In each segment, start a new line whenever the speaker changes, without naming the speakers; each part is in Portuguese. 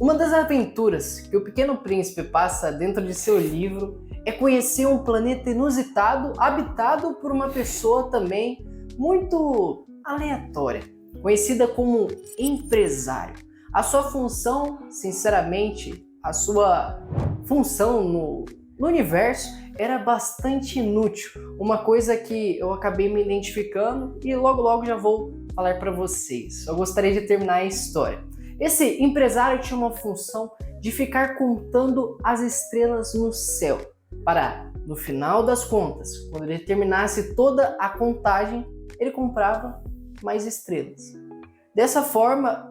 Uma das aventuras que o Pequeno Príncipe passa dentro de seu livro é conhecer um planeta inusitado habitado por uma pessoa também muito aleatória, conhecida como empresário. A sua função, sinceramente, a sua função no universo era bastante inútil, uma coisa que eu acabei me identificando e logo já vou falar para vocês. Eu gostaria de terminar a história. Esse empresário tinha uma função de ficar contando as estrelas no céu, para, no final das contas, quando ele terminasse toda a contagem, ele comprava mais estrelas. Dessa forma,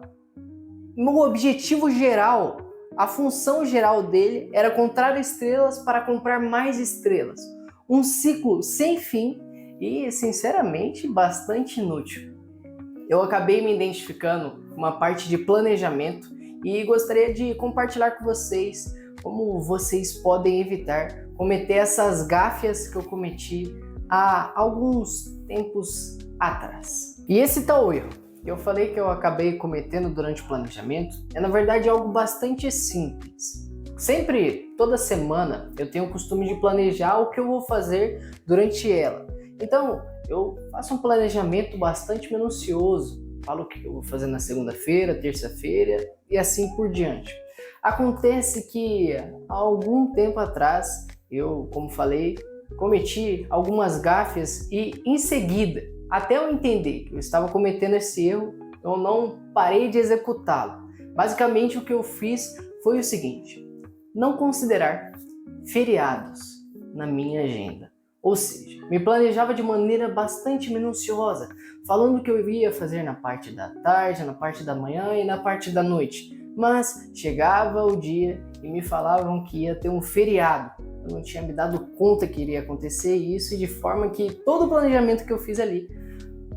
no objetivo geral, a função geral dele era contar estrelas para comprar mais estrelas. Um ciclo sem fim e, sinceramente, bastante inútil. Eu acabei me identificando com uma parte de planejamento e gostaria de compartilhar com vocês como vocês podem evitar cometer essas gáfias que eu cometi há alguns tempos atrás. E esse tal erro que eu falei que eu acabei cometendo durante o planejamento é na verdade algo bastante simples. Sempre, toda semana, eu tenho o costume de planejar o que eu vou fazer durante ela. Então, eu faço um planejamento bastante minucioso, falo o que eu vou fazer na segunda-feira, terça-feira e assim por diante. Acontece que há algum tempo atrás, eu, como falei, cometi algumas gáfias e em seguida, até eu entender que eu estava cometendo esse erro, eu não parei de executá-lo. Basicamente o que eu fiz foi o seguinte: não considerar feriados na minha agenda. Ou seja, me planejava de maneira bastante minuciosa, falando o que eu ia fazer na parte da tarde, na parte da manhã e na parte da noite. Mas chegava o dia e me falavam que ia ter um feriado. Eu não tinha me dado conta que iria acontecer isso, e de forma que todo o planejamento que eu fiz ali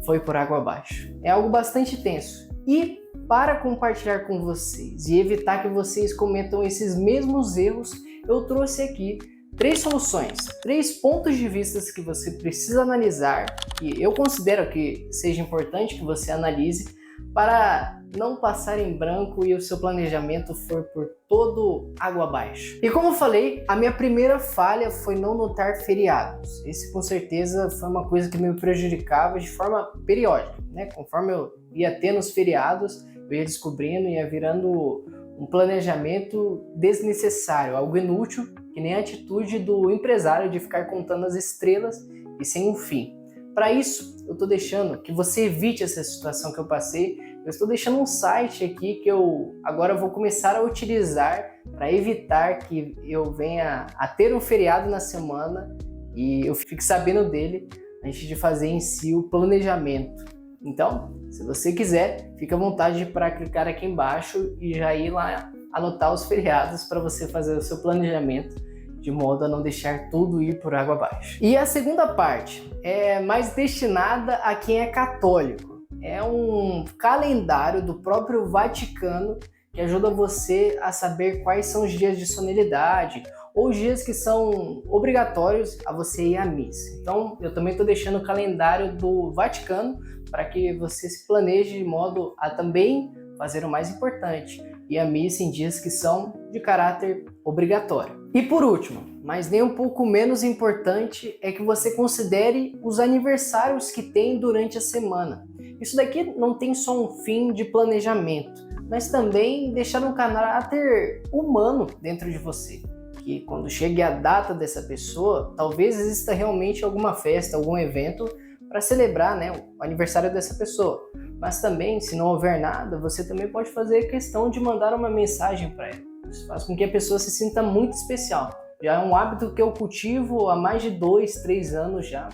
foi por água abaixo. É algo bastante tenso. E para compartilhar com vocês e evitar que vocês cometam esses mesmos erros, eu trouxe aqui 3 soluções, 3 pontos de vista que você precisa analisar, que eu considero que seja importante que você analise para não passar em branco e o seu planejamento for por todo água abaixo. E como eu falei, a minha primeira falha foi não notar feriados. Esse com certeza foi uma coisa que me prejudicava de forma periódica, né? Conforme eu ia tendo os feriados, eu ia descobrindo e ia virando um planejamento desnecessário, algo inútil, que nem a atitude do empresário de ficar contando as estrelas e sem um fim. Para isso, eu estou deixando que você evite essa situação que eu passei. Eu estou deixando um site aqui que eu agora vou começar a utilizar para evitar que eu venha a ter um feriado na semana e eu fique sabendo dele antes de fazer em si o planejamento. Então, se você quiser, fica à vontade para clicar aqui embaixo e já ir lá anotar os feriados para você fazer o seu planejamento, de modo a não deixar tudo ir por água abaixo. E a segunda parte é mais destinada a quem é católico. É um calendário do próprio Vaticano que ajuda você a saber quais são os dias de solenidade ou os dias que são obrigatórios a você ir à missa. Então, eu também estou deixando o calendário do Vaticano para que você se planeje de modo a também fazer o mais importante, ir à missa em dias que são de caráter obrigatório. E por último, mas nem um pouco menos importante, é que você considere os aniversários que tem durante a semana. Isso daqui não tem só um fim de planejamento, mas também deixar um caráter humano dentro de você. Que quando chegue a data dessa pessoa, talvez exista realmente alguma festa, algum evento para celebrar, né, o aniversário dessa pessoa. Mas também, se não houver nada, você também pode fazer questão de mandar uma mensagem para ela. Isso faz com que a pessoa se sinta muito especial. Já é um hábito que eu cultivo há mais de 2, 3 anos já.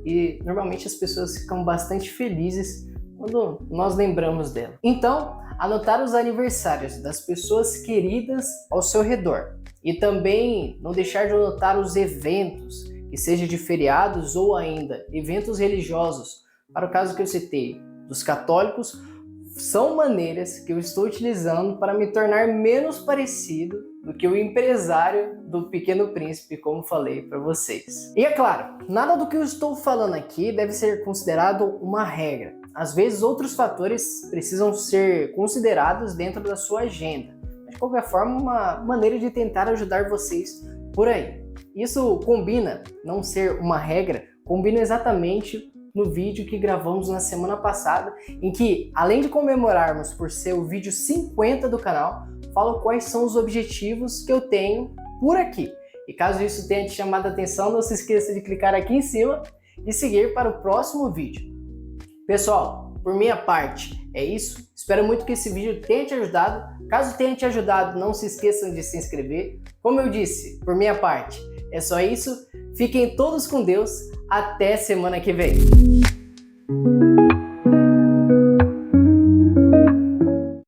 E normalmente as pessoas ficam bastante felizes quando nós lembramos dela. Então, anotar os aniversários das pessoas queridas ao seu redor. E também não deixar de anotar os eventos, que seja de feriados ou ainda eventos religiosos. Para o caso que eu citei, dos católicos, são maneiras que eu estou utilizando para me tornar menos parecido do que o empresário do Pequeno Príncipe, como falei para vocês. E é claro, nada do que eu estou falando aqui deve ser considerado uma regra. Às vezes outros fatores precisam ser considerados dentro da sua agenda. de qualquer forma, uma maneira de tentar ajudar vocês por aí. Isso combina, não ser uma regra, combina exatamente no vídeo que gravamos na semana passada, em que, além de comemorarmos por ser o vídeo 50 do canal, falo quais são os objetivos que eu tenho por aqui. E caso isso tenha te chamado a atenção, não se esqueça de clicar aqui em cima e seguir para o próximo vídeo. Pessoal, por minha parte, é isso. Espero muito que esse vídeo tenha te ajudado. Caso tenha te ajudado, não se esqueçam de se inscrever. Como eu disse, por minha parte, é só isso. Fiquem todos com Deus. Até semana que vem.